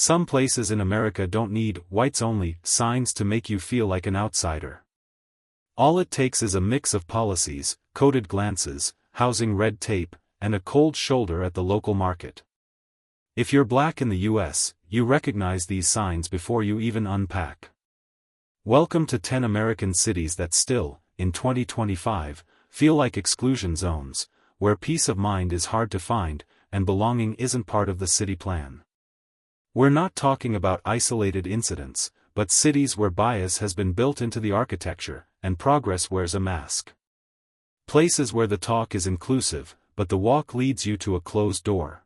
Some places in America don't need whites-only signs to make you feel like an outsider. All it takes is a mix of policies, coded glances, housing red tape, and a cold shoulder at the local market. If you're black in the US, you recognize these signs before you even unpack. Welcome to 10 American cities that still, in 2025, feel like exclusion zones, where peace of mind is hard to find, and belonging isn't part of the city plan. We're not talking about isolated incidents, but cities where bias has been built into the architecture, and progress wears a mask. Places where the talk is inclusive, but the walk leads you to a closed door.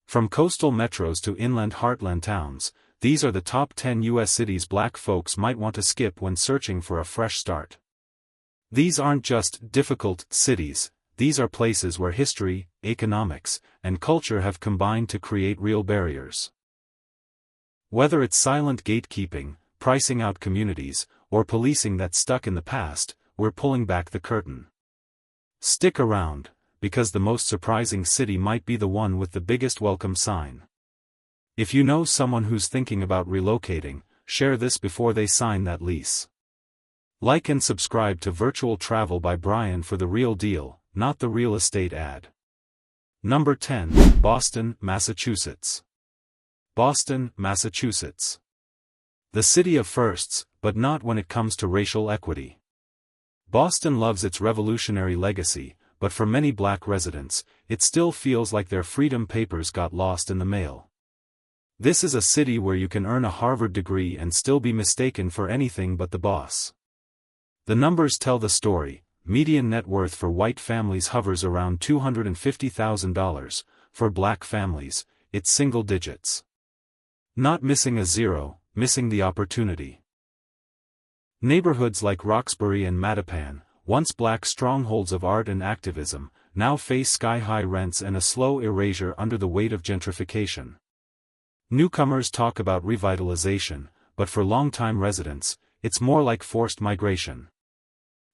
From coastal metros to inland heartland towns, these are the top 10 U.S. cities black folks might want to skip when searching for a fresh start. These aren't just difficult cities, these are places where history, economics, and culture have combined to create real barriers. Whether it's silent gatekeeping, pricing out communities, or policing that's stuck in the past, we're pulling back the curtain. Stick around, because the most surprising city might be the one with the biggest welcome sign. If you know someone who's thinking about relocating, share this before they sign that lease. Like and subscribe to Virtual Travel by Brian for the real deal, not the real estate ad. Number 10, Boston, Massachusetts. Boston, Massachusetts. The city of firsts, but not when it comes to racial equity. Boston loves its revolutionary legacy, but for many black residents, it still feels like their freedom papers got lost in the mail. This is a city where you can earn a Harvard degree and still be mistaken for anything but the boss. The numbers tell the story. Median net worth for white families hovers around $250,000, for black families, it's single digits. Not missing a zero, missing the opportunity. Neighborhoods like Roxbury and Mattapan, once black strongholds of art and activism, now face sky-high rents and a slow erasure under the weight of gentrification. Newcomers talk about revitalization, but for longtime residents, it's more like forced migration.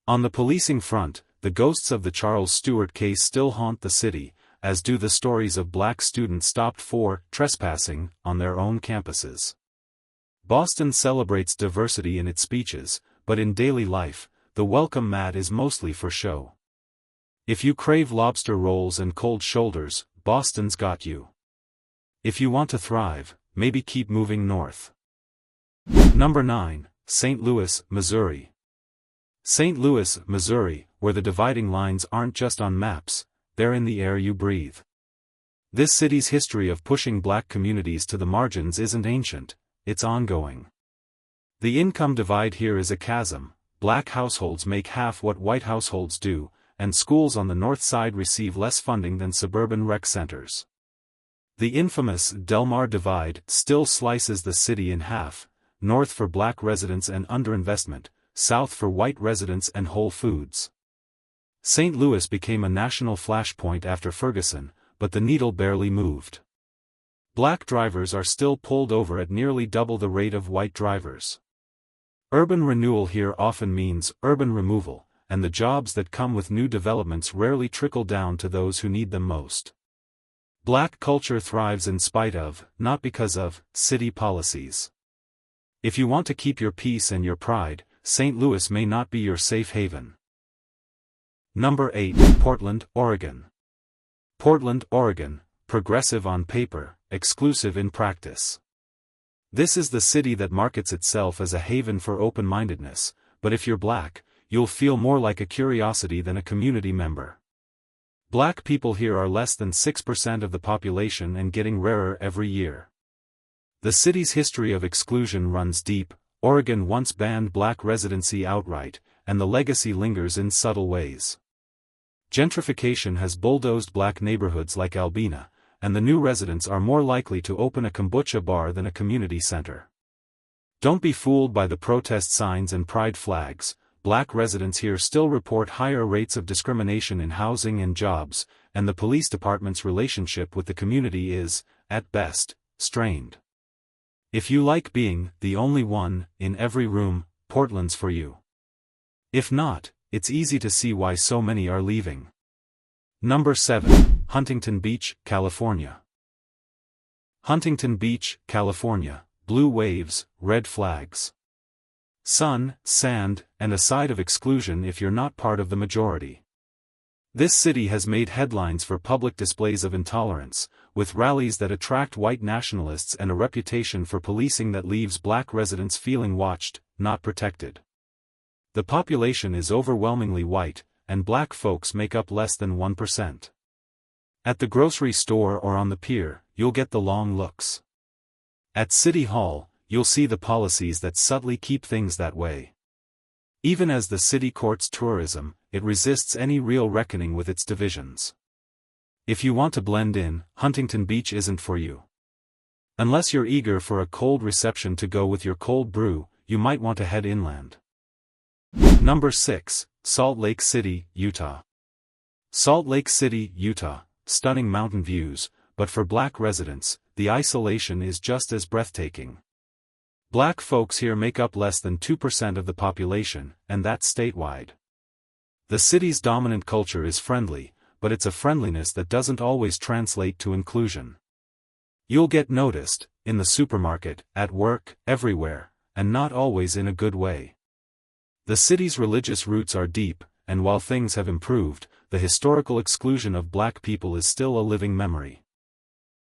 On the policing front, the ghosts of the Charles Stewart case still haunt the city, as do the stories of black students stopped for trespassing on their own campuses. Boston celebrates diversity in its speeches, but in daily life, the welcome mat is mostly for show. If you crave lobster rolls and cold shoulders, Boston's got you. If you want to thrive, maybe keep moving north. Number 9, St. Louis, Missouri. St. Louis, Missouri, where the dividing lines aren't just on maps, they're in the air you breathe. This city's history of pushing black communities to the margins isn't ancient, it's ongoing. The income divide here is a chasm. Black households make half what white households do, and schools on the north side receive less funding than suburban rec centers. The infamous Delmar divide still slices the city in half, north for black residents and underinvestment, south for white residents and Whole Foods. St. Louis became a national flashpoint after Ferguson, but the needle barely moved. Black drivers are still pulled over at nearly double the rate of white drivers. Urban renewal here often means urban removal, and the jobs that come with new developments rarely trickle down to those who need them most. Black culture thrives in spite of, not because of, city policies. If you want to keep your peace and your pride, St. Louis may not be your safe haven. Number 8, Portland, Oregon. Portland, Oregon, progressive on paper, exclusive in practice. This is the city that markets itself as a haven for open-mindedness, but if you're black, you'll feel more like a curiosity than a community member. Black people here are less than 6% of the population and getting rarer every year. The city's history of exclusion runs deep. Oregon once banned black residency outright, and the legacy lingers in subtle ways. Gentrification has bulldozed black neighborhoods like Albina, and the new residents are more likely to open a kombucha bar than a community center. Don't be fooled by the protest signs and pride flags. Black residents here still report higher rates of discrimination in housing and jobs, and the police department's relationship with the community is, at best, strained. If you like being the only one in every room, Portland's for you. If not, it's easy to see why so many are leaving. Number 7, Huntington Beach, California. Huntington Beach, California, blue waves, red flags. Sun, sand, and a side of exclusion if you're not part of the majority. This city has made headlines for public displays of intolerance, with rallies that attract white nationalists and a reputation for policing that leaves black residents feeling watched, not protected. The population is overwhelmingly white, and black folks make up less than 1%. At the grocery store or on the pier, you'll get the long looks. At City Hall, you'll see the policies that subtly keep things that way. Even as the city courts tourism, it resists any real reckoning with its divisions. If you want to blend in, Huntington Beach isn't for you. Unless you're eager for a cold reception to go with your cold brew, you might want to head inland. Number 6, Salt Lake City, Utah. Salt Lake City, Utah, stunning mountain views, but for black residents, the isolation is just as breathtaking. Black folks here make up less than 2% of the population, and that's statewide. The city's dominant culture is friendly, but it's a friendliness that doesn't always translate to inclusion. You'll get noticed, in the supermarket, at work, everywhere, and not always in a good way. The city's religious roots are deep, and while things have improved, the historical exclusion of black people is still a living memory.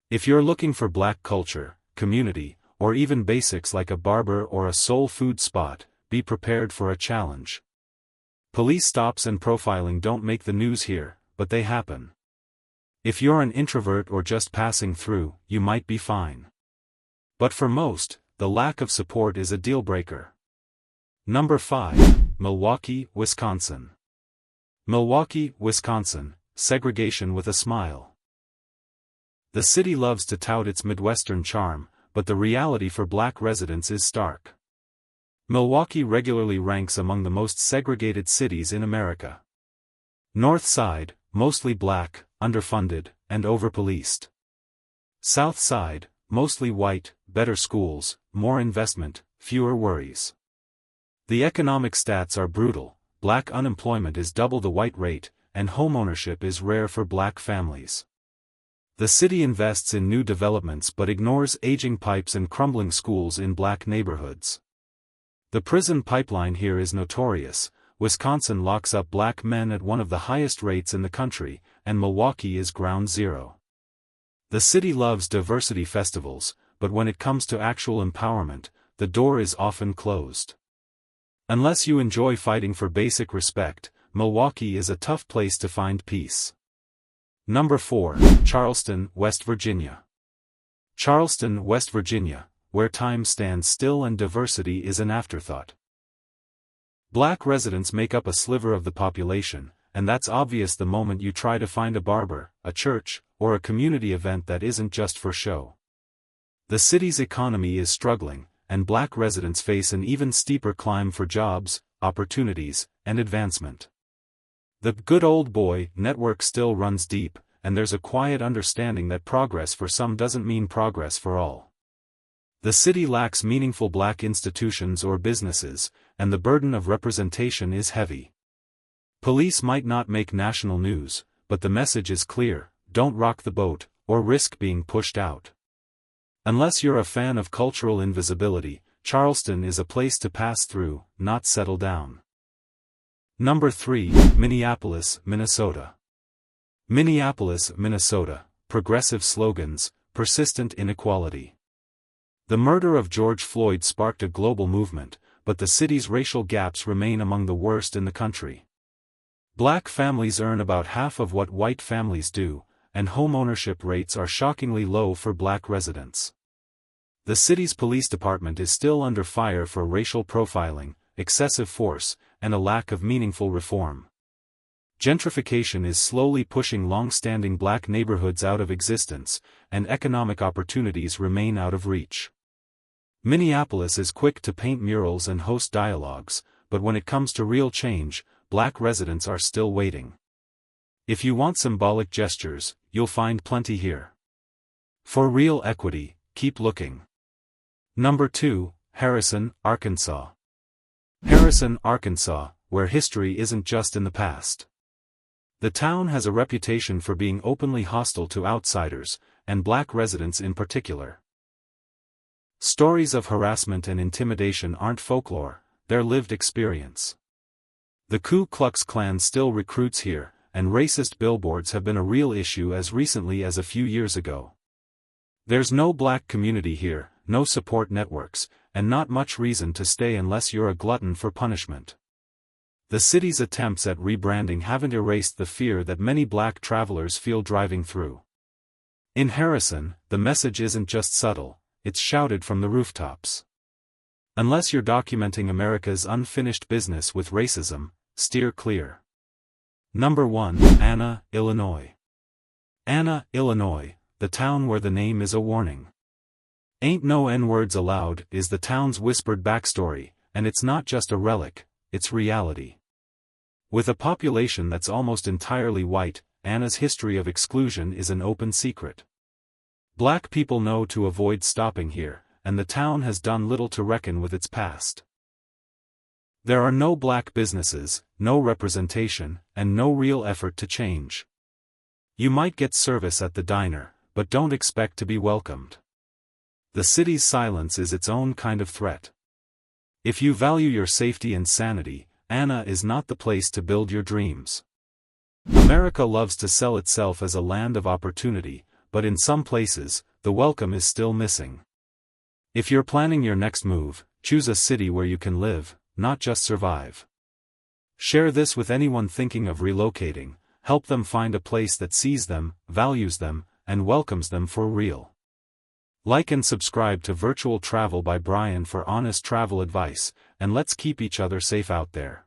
If you're looking for black culture, community, or even basics like a barber or a soul food spot, be prepared for a challenge. Police stops and profiling don't make the news here, but they happen. If you're an introvert or just passing through, you might be fine. But for most, the lack of support is a deal-breaker. Number 5, Milwaukee, Wisconsin. Milwaukee, Wisconsin, segregation with a smile. The city loves to tout its Midwestern charm, but the reality for black residents is stark. Milwaukee regularly ranks among the most segregated cities in America. North Side, mostly black, underfunded, and overpoliced. South Side, mostly white, better schools, more investment, fewer worries. The economic stats are brutal. Black unemployment is double the white rate, and homeownership is rare for black families. The city invests in new developments but ignores aging pipes and crumbling schools in black neighborhoods. The prison pipeline here is notorious. Wisconsin locks up black men at one of the highest rates in the country, and Milwaukee is ground zero. The city loves diversity festivals, but when it comes to actual empowerment, the door is often closed. Unless you enjoy fighting for basic respect, Milwaukee is a tough place to find peace. Number 4, Charleston, West Virginia. Charleston, West Virginia, where time stands still and diversity is an afterthought. Black residents make up a sliver of the population, and that's obvious the moment you try to find a barber, a church, or a community event that isn't just for show. The city's economy is struggling, and black residents face an even steeper climb for jobs, opportunities, and advancement. The good old boy network still runs deep, and there's a quiet understanding that progress for some doesn't mean progress for all. The city lacks meaningful black institutions or businesses, and the burden of representation is heavy. Police might not make national news, but the message is clear: don't rock the boat, or risk being pushed out. Unless you're a fan of cultural invisibility, Charleston is a place to pass through, not settle down. Number 3, Minneapolis, Minnesota. Minneapolis, Minnesota, progressive slogans, persistent inequality. The murder of George Floyd sparked a global movement, but the city's racial gaps remain among the worst in the country. Black families earn about half of what white families do, and home ownership rates are shockingly low for black residents. The city's police department is still under fire for racial profiling, excessive force, and a lack of meaningful reform. Gentrification is slowly pushing long-standing black neighborhoods out of existence, and economic opportunities remain out of reach. Minneapolis is quick to paint murals and host dialogues, but when it comes to real change, black residents are still waiting. If you want symbolic gestures, you'll find plenty here. For real equity, keep looking. Number 2, Harrison, Arkansas. Harrison, Arkansas, where history isn't just in the past. The town has a reputation for being openly hostile to outsiders, and black residents in particular. Stories of harassment and intimidation aren't folklore, they're lived experience. The Ku Klux Klan still recruits here, and racist billboards have been a real issue as recently as a few years ago. There's no black community here, no support networks, and not much reason to stay unless you're a glutton for punishment. The city's attempts at rebranding haven't erased the fear that many black travelers feel driving through. In Harrison, the message isn't just subtle, it's shouted from the rooftops. Unless you're documenting America's unfinished business with racism, steer clear. Number 1, Anna, Illinois. Anna, Illinois, the town where the name is a warning. Ain't no N-words allowed is the town's whispered backstory, and it's not just a relic, it's reality. With a population that's almost entirely white, Anna's history of exclusion is an open secret. Black people know to avoid stopping here, and the town has done little to reckon with its past. There are no black businesses, no representation, and no real effort to change. You might get service at the diner, but don't expect to be welcomed. The city's silence is its own kind of threat. If you value your safety and sanity, Anna is not the place to build your dreams. America loves to sell itself as a land of opportunity, but in some places, the welcome is still missing. If you're planning your next move, choose a city where you can live, not just survive. Share this with anyone thinking of relocating, help them find a place that sees them, values them, and welcomes them for real. Like and subscribe to Virtual Travel by Brian for honest travel advice, and let's keep each other safe out there.